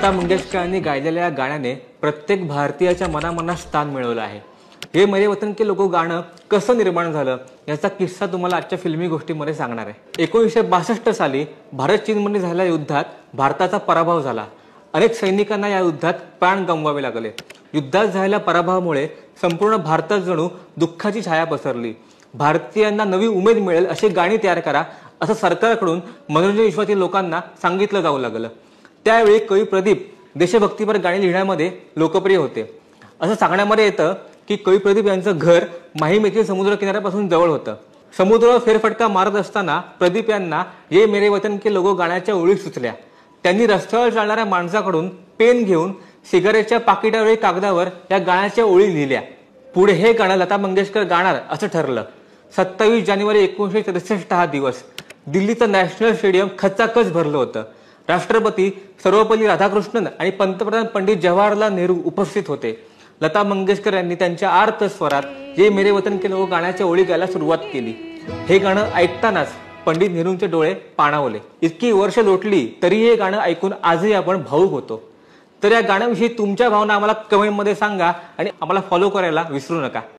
लता मंगेशकरांनी गायलेल्या या गाण्याने प्रत्येक भारतीयाच्या मनामनात स्थान मिळवलं आहे। हे मेरे वतन के लोगो गाणं कसं निर्माण झालं याचा किस्सा तुम्हाला आजच्या फिल्मी गोष्टीमध्ये सांगणार आहे। 1962 साली भारत चीनमध्ये झालेल्या युद्धात भारताचा पराभव झाला। अनेक सैनिकांना या युद्धात प्राण गमवावे लागले। युद्धात झालेल्या पराभवामुळे संपूर्ण भारतात जणू दुःखाची छाया पसरली। भारतीयांना नवी उमेद मिळेल अशी गाणी तयार करा असं सरकारकडून मनोरंजन विश्वातील लोकांना सांगितलं जाऊ लागलं। त्यावेळी कवी प्रदीप देशभक्तीपर गाणी लिहिण्यामध्ये लोकप्रिय होते। असं सांगण्यामध्ये येतं की कवी प्रदीप यांचं घर माहीम येथील समुद्र किनाऱ्यापासून जवळ होतं। समुद्रावर फेरफटका मारत असताना प्रदीप यांना ये मेरे वतन के लोगो गाण्याच्या ओळी सुचल्या। त्यांनी रस्त्यावर चालणाऱ्या माणसाकडून पेन घेऊन सिगारेटच्या पाकिटावरील कागदावर या गाण्याच्या ओळी लिहिल्या। पुढे हे गाणं लता मंगेशकर गाणार असं ठरलं। 27 जानेवारी 1963 हा दिवस दिल्लीचं नॅशनल स्टेडियम खचाखच भरलं होतं। राष्ट्रपती सर्वपल्ली राधाकृष्णन आणि पंतप्रधान पंडित जवाहरलाल नेहरू उपस्थित होते। लता मंगेशकर यांनी त्यांच्या आर्त स्वरात ये मेरे वतन के लोगो गाण्याच्या ओळी गायला सुरुवात केली। हे गाणं ऐकतानाच पंडित नेहरूंचे डोळे पाणावले। इतकी वर्ष लोटली तरी हे गाणं ऐकून आजही आपण भावुक होतो। तर या गाण्याविषयी तुमच्या भावना आम्हाला कमेंटमध्ये सांगा आणि आम्हाला फॉलो करायला विसरू नका।